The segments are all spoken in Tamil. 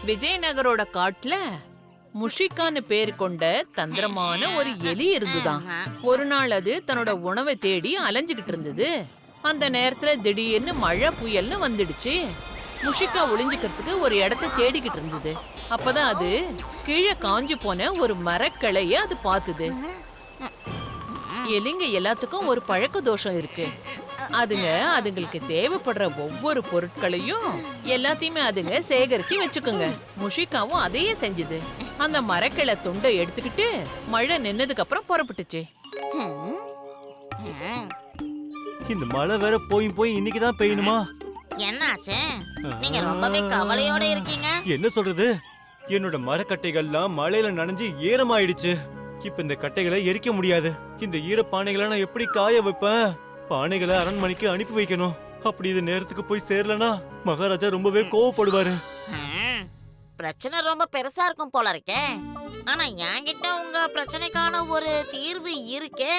விஜயநகரோட காட்டுல முஷிகான்னு பேர் கொண்ட தந்திரமான ஒரு எலி இருந்துதான். ஒரு நாள் அது தன்னோட உணவை தேடி அலைஞ்சுகிட்டு இருந்தது. அந்த நேரத்துல திடீர்னு மழை புயல்னு வந்துடுச்சு. முஷிகா ஒளிஞ்சுக்கிறதுக்கு ஒரு இடத்த தேடிக்கிட்டு இருந்தது. அப்பதான் அது கீழே காஞ்சு போன ஒரு மரக்கிளைய அது பார்த்தது. எலிங்க எல்லாத்துக்கும் ஒரு பழக்க தோஷம் இருக்கு. அதுங்களுக்கு தேவைப்படுற ஒவ்வொரு பொருட்களையும் எல்லாத்தையுமே அதுங்க சேகரிச்சு வச்சுக்குங்க. முஷிகாவும் அதையே செஞ்சது. அந்த மரக்கிளை துண்டை எடுத்துக்கிட்டு மழை நின்னதுக்கு அப்புறம் புறப்பட்டுச்சு. இந்த மழை வேற போய் இன்னைக்குதான் பெய்யணுமா? என்னாச்சு? நீங்க ரொம்பவே கவலையோட இருக்கீங்க. என்ன சொல்றது, என்னோட மரக்கட்டைகள்லாம் மழையில நனைஞ்சு ஈரமாயிடுச்சு. இப்ப இந்த கட்டைகளை எரிக்க முடியாது. இந்த ஈர பானைகளை நான் எப்படி காய வைப்பேன்? பானைகளை அரண்மனைக்கு அனுப்பி வைக்கணும். அப்படி இது நேரத்துக்கு போய் சேரலனா மகாராஜா ரொம்பவே கோவப்படுவாரு. பிரச்சனை ரொம்ப பெருசா இருக்கும் போல இருக்கே. ஆனா என்கிட்ட உங்க பிரச்சனைக்கான ஒரு தீர்வு இருக்கே.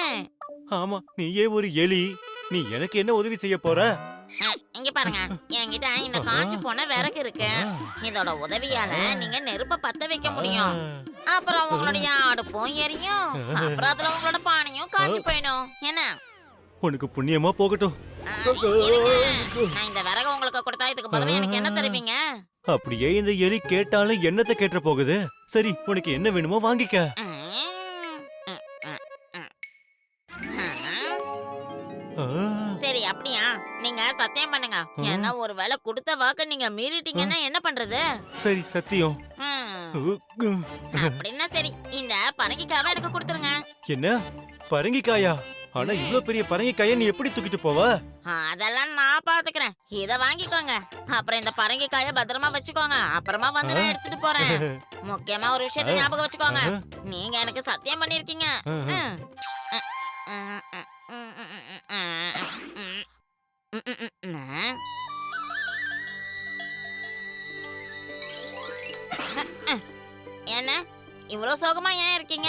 ஆமா, நீயே ஒரு எலி, நீ எனக்கு என்ன உதவி செய்ய போற? இங்க பாருங்க, என்கிட்ட இந்த காஞ்சு போன விறகு இருக்கு. இதோட உதவியால நீங்க நெருப்ப பத்த வைக்க முடியும். அப்புறம் உங்களுடைய அடுப்பும் எரியும். அப்புறம் அதுல உங்களோட பானையும் காஞ்சு போயிடும். என்ன? உனக்கு புண்ணியமா போகட்டும். நான் இந்த விறகு உங்களுக்கு கொடுத்தா இதுக்கு பதிலா எனக்கு என்ன தருவீங்க? அப்படியே இந்த எலி கேட்டாலும் என்னத்தை கேட்ட போகுது. சரி, உனக்கு என்ன வேணுமோ வாங்கிக்க. சரி, அப்படியா? நீங்க சத்தியம் பண்ணுங்க. என்ன ஒரு வேளை கொடுத்த வாக்க நீங்க மீறிட்டீங்கன்னா என்ன பண்றது? சரி, சத்தியம். அப்படின்னா சரி, இந்த பரங்கிக்காவை எனக்கு கொடுத்துருங்க. என்ன பரங்கிக்காயா? ஆனா இவ்ளோ பெரிய பரங்கிக்காயை நீ எப்படி தூக்கிட்டு போவ? அதெல்லாம் நான் பாத்துக்கிறேன். இத வாங்கிக்கோங்க. அப்புறம் இந்த பரங்கிக்காயை பத்திரமா வச்சுக்கோங்க. அப்புறமா வந்து நான் எடுத்துட்டு போறேன். முக்கியமா ஒரு விஷயத்தை ஞாபகம் வச்சுக்கோங்க. நீங்க எனக்கு சத்தியம் பண்ணிருக்கீங்க. என்ன இவ்வளவு சோகமா ஏன் இருக்கீங்க?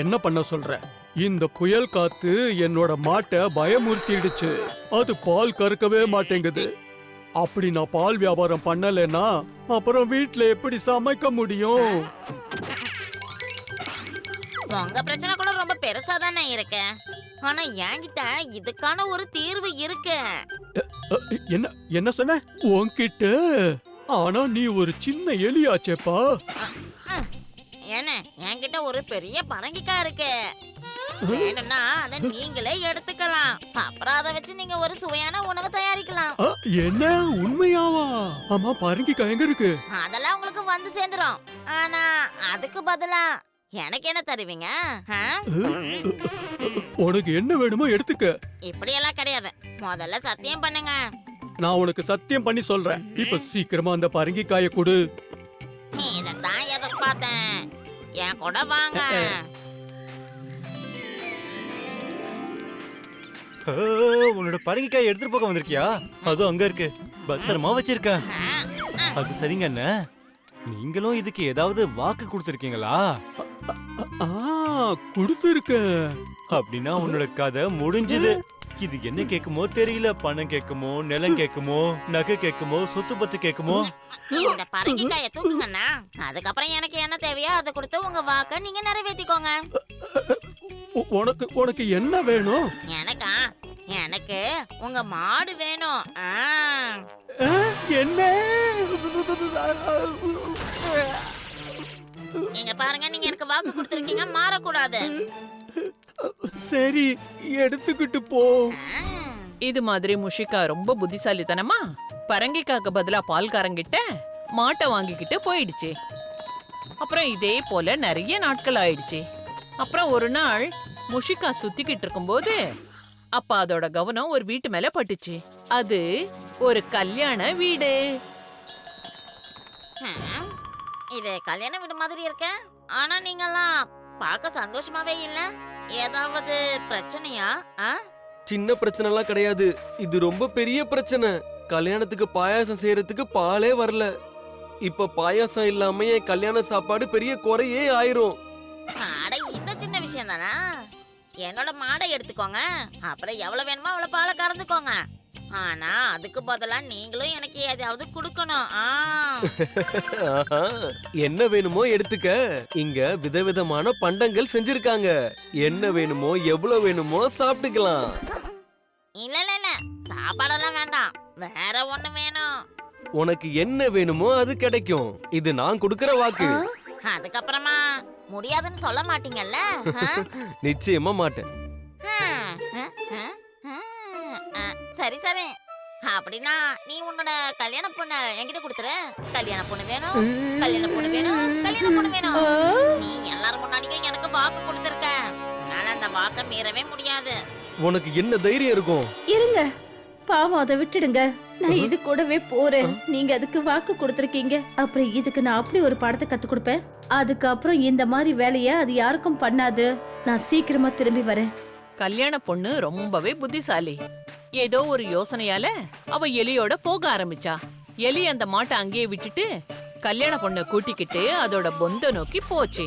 என்ன பண்ண சொல்ற? இந்த புயல் காத்து என்னோட மாட்டை பயமுறுத்திடுச்சு. அது பால் கறக்கவே மாட்டேங்குது. அப்படி நான் பால் வியாபாரம் பண்ணலன்னா அப்புறம் வீட்ல எப்படி சமைக்க முடியும்? உங்க பிரச்சனை கூட ரொம்ப பெருசா தானே இருக்கு. ஆனா என்கிட்ட இதுக்கான ஒரு தீர்வு இருக்கு. என்ன சொன்ன? உன்கிட்ட? ஆனா நீ ஒரு சின்ன எலியாச்சேப்பா. என்ன, என்கிட்ட ஒரு பெரிய பரங்கிக்காய் இருக்கு. வேணும்னா அதை நீங்களே எடுத்துக்கலாம். அப்புறம் அதை வச்சு நீங்க ஒரு சுவையான உணவு தயாரிக்கலாம். என்ன, உண்மையாவா? ஆமா, பரங்கிக்காய் எங்க இருக்கு? அதெல்லாம் உங்களுக்கு வந்து சேர்ந்துரும். ஆனா அதுக்கு பதிலா எனக்கு என்ன தருவீங்க? உனக்கு என்ன வேணுமோ எடுத்துக்க. இப்படி எல்லாம் கிடையாது. முதல்ல சத்தியம் பண்ணுங்க. நான் உனக்கு சத்தியம் பண்ணி சொல்றேன். இப்ப சீக்கிரமா அந்த பரங்கிக்காயை கொடு. இதான் எதிர்பார்த்தேன். என் கூட வாங்க. உன்னோட பரங்கிக்காய் எடுத்துட்டு போக வந்திருக்கியா? அதுவும் அங்க இருக்கு, பத்திரமா வச்சிருக்க. அது சரிங்க அண்ணா. நீங்களும் இதுக்கு ஏதாவது வாக்கு கொடுத்திருக்கீங்களா? கொடுத்திருக்க. அப்படின்னா உன்னோட கதை முடிஞ்சது. இது என்ன கேக்குமோ தெரியல. பணம் கேக்குமோ, நிலம் கேக்குமோ, நகை கேக்குமோ, சொத்து பத்து கேக்குமோ? இந்த பரங்கிக்காயை தூக்குங்கண்ணா. அதுக்கப்புறம் எனக்கு என்ன தேவையோ அதை கொடுத்து உங்க வாக்க நீங்க நிறைவேற்றிக்கோங்க. உனக்கு என்ன வேணும்? எனக்கு உங்க மாடு வேணும். என்ன? நீங்க பாருங்க, நீங்க எனக்கு வாக்கு கொடுத்திருக்கீங்க, மாறக்கூடாது. சரி, எடுத்துக்கிட்டு போ. இது மாதிரி முஷிகா ரொம்ப புத்திசாலித்தனமா பரங்கிக்காக்கு பதிலா பால்காரங்கிட்ட மாட்டை வாங்கிக்கிட்டு போயிடுச்சு. அப்புறம் இதே போல நிறைய நாட்கள் ஆயிடுச்சு. அப்புறம் ஒரு நாள் முஷிகா சுத்திக்கிட்டு இருக்கும்போது அப்ப அதோட கவனம் ஒரு வீட்டு மேல பட்டுச்சு. அது ஒரு கல்யாண வீடு. இது கல்யாண வீடு மாதிரி இருக்க. ஆனா நீங்கெல்லாம் பார்க்க சந்தோஷமாவே இல்ல. ஏதாவது பிரச்சனையா? சின்ன பிரச்சனை எல்லாம் கிடையாது. இது ரொம்ப பெரிய பிரச்சனை. கல்யாணத்துக்கு பாயாசம் செய்யறதுக்கு பாலே வரல. இப்ப பாயாசம் இல்லாம என் கல்யாண சாப்பாடு பெரிய குறையே ஆயிரும். அட, இந்த சின்ன விஷயம் தானா? என்னோட மாடை எடுத்துக்கோங்க. அப்புறம் எவ்வளவு வேணுமோ அவ்வளவு பாலை கறந்துக்கோங்க. ஆனா அதுக்கு பதிலா நீங்களும் எனக்கு ஏதாவது கொடுக்கணும். ஆஹா, என்ன வேணுமோ எடுத்துக்க. இங்க விதவிதமான பண்டங்கள் செஞ்சிருக்காங்க. என்ன வேணுமோ எவ்வளவு வேணுமோ சாப்பிட்டுக்கலாம். இல்ல இல்ல இல்ல, சாப்பாடெல்லாம் வேண்டாம், வேற ஒண்ணு வேணும். உனக்கு என்ன வேணுமோ அது கிடைக்கும். இது நான் கொடுக்கிற வாக்கு. அதுக்கப்புறமா முடியாதுன்னு சொல்ல மாட்டீங்கல்ல? நிச்சயமா மாட்டேன். சரி சரி, அப்படின்னா நீ உன்னோட கல்யாண பொண்ண என்கிட்ட கொடுத்துரு. கல்யாண பொண்ணு வேணும், கல்யாண பொண்ணு வேணும், கல்யாண பொண்ணு வேணும். நீ எல்லாரும் முன்னாடியும் எனக்கு வாக்கு கொடுத்திருக்க, என்னால அந்த வாக்கை மீறவே முடியாது. உனக்கு என்ன தைரியம் இருக்கும்? இருங்க, பாவம், அதை விட்டுடுங்க. நான் இது கூடவே போறேன். நீங்க அதுக்கு வாக்கு கொடுத்திருக்கீங்க. அப்புறம் இதுக்கு நான் அப்படி ஒரு பாடத்தை கத்து கொடுப்பேன். அதுக்கப்புறம் இந்த மாதிரி வேலைய அது யாருக்கும் பண்ணாது. நான் சீக்கிரமா திரும்பி வரேன். கல்யாண பொண்ணு ரொம்பவே புத்திசாலி. ஏதோ ஒரு யோசனையால அவ எலியோட போக ஆரம்பிச்சா. எலி அந்த மாட்டை அங்கேயே விட்டுட்டு கல்யாண பொண்ணை கூட்டிக்கிட்டு அதோட பொந்த நோக்கி போச்சு.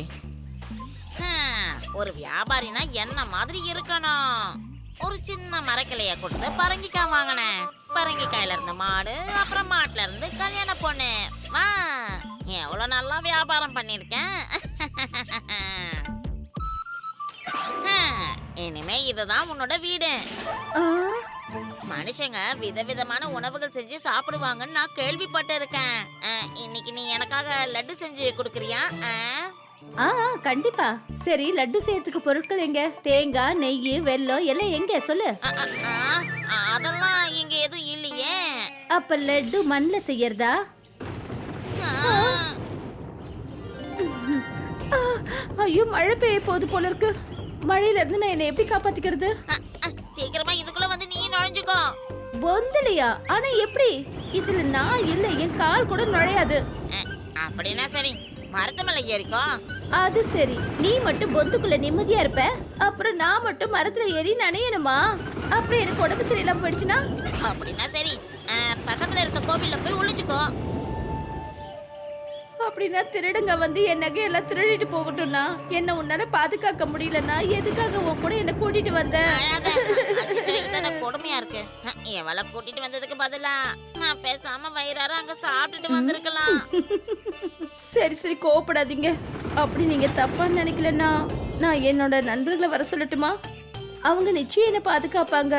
ஒரு வியாபாரினா என்ன மாதிரி இருக்கணும். ஒரு சின்ன மரக்கிளைய கொடுத்து பரங்கிக்காய் வாங்கினேன். பரங்கிக்காயில இருந்து மாடு, அப்புறம் மாட்டுல இருந்து கல்யாண பொண்ணு. வா, எவ்வளவு நல்லா வியாபாரம் பண்ணிருக்கேன். இனிமே இதுதான் உன்னோட வீடு. மனுஷங்க விதவிதமான உணவுகள் செஞ்சு சாப்பிடுவாங்கன்னு நான் கேள்விப்பட்டு இருக்கேன். இன்னைக்கு நீ எனக்காக லட்டு செஞ்சு கொடுக்கறியா? கண்டிப்பா. சரி, லட்டு செய்யறதுக்கு பொருட்கள் எங்க? தேங்காய், நெய், வெல்லம் எல்லாம் எங்க சொல்லு. அதெல்லாம் இங்க எதுவும் இல்லையே. அப்ப லட்டு மண்ல செய்யறதா? ஐயோ, மழை பெய்ய போகுது போல இருக்கு. மழையில இருந்து நான் என்ன எப்படி காப்பாத்திக்கிறது? சீக்கிரமா இதுக்குள்ள வந்து நீ நுழைஞ்சுக்கோ. பொந்தலையா? ஆனா எப்படி? இதுல நான் இல்ல, என் கால் கூட நுழையாது. அப்படின்னா சரி, மரத்து மேல ஏறிக்கோ. அது சரி, நீ மட்டும் பொந்துக்குள்ள நிம்மதியா இருப்ப, அப்புறம் நான் மட்டும் மரத்துல ஏறி நனையணுமா? அப்புறம் எனக்கு உடம்பு சரியில்லாம போயிடுச்சுன்னா? அப்படின்னா சரி, பக்கத்துல இருக்க கோவில்ல போய் ஒளிஞ்சுக்கோ. அப்படின்னா திருடுங்க வந்து என் நகையெல்லாம் திருடிட்டு போகட்டும்னா, என்ன உன்னால பாதுகாக்க முடியலன்னா எதுக்காக உன் கூட என்ன கூட்டிட்டு வந்த? இதான கொடுமையா இருக்கு. எவள கூட்டிட்டு வந்ததுக்கு பதிலா நான் பேசாம வயிறார அங்க சாப்பிட்டுட்டு வந்திருக்கலாம். சரி சரி, கோவப்படாதீங்க. அப்படி நீங்க தப்பா நினைக்கலன்னா நான் என்னோட நண்பர்களை வர சொல்லட்டுமா? அவங்க நிச்சயம் என்ன பாதுகாப்பாங்க.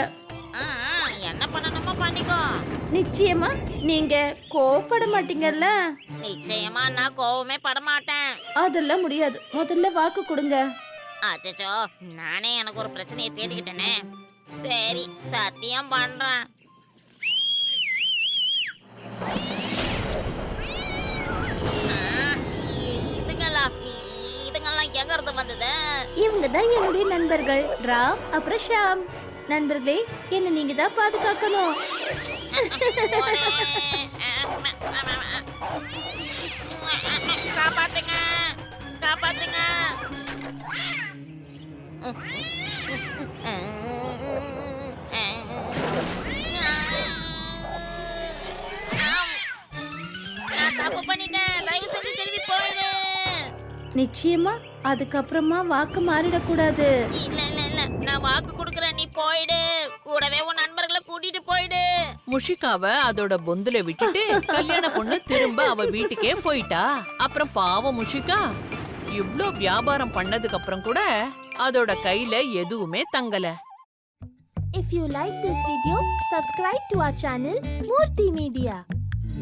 என்ன பண்ணணுமோ பண்ணிக்கோ. நிச்சயமா நீங்க கோவப்பட மாட்டீங்கல்ல? நிச்சயமா நான் கோவமே பட மாட்டேன். அதெல்லாம் முடியாது. முதல்ல வாக்கு கொடுங்க. அச்சச்சோ, நானே எனக்கு ஒரு பிரச்சனையை தேடிக்கிட்டேனே. சரி, சத்தியம் பண்றேன். இதுங்கெல்லாம் எங்க இருந்து வந்தது? இவங்க தான் என்னுடைய நண்பர்கள் ராம் அப்புறம் ஷாம். நண்பர்களே, என்ன நீங்க தான் பாதுகாக்கணும். காப்பாத்துங்க, காப்பாத்துங்க. நான் தப்பு பண்ணிட்டேன், தயவு செஞ்சு திரும்பி போயிடு. நிச்சயமா அதுக்கப்புறமா வாக்கு மாறிடக்கூடாது. இல்ல இல்ல இல்ல, நான் வாக்கு கொடுக்கறேன், நீ போயிடு. கூடவே உன் நண்பர்களை கூட்டிட்டு போயிடு. முஷிகாவை அதோட பொந்துல விட்டுட்டு கல்யாண பொண்ணு திரும்ப அவ வீட்டுக்கே போயிட்டா. அப்புறம் பாவம் முஷிகா இவ்ளோ வியாபாரம் பண்ணதுக்கு அப்புறம் கூட அதோட கையில எதுவுமே தங்கல. If you like this video, subscribe to our channel Murthy Media.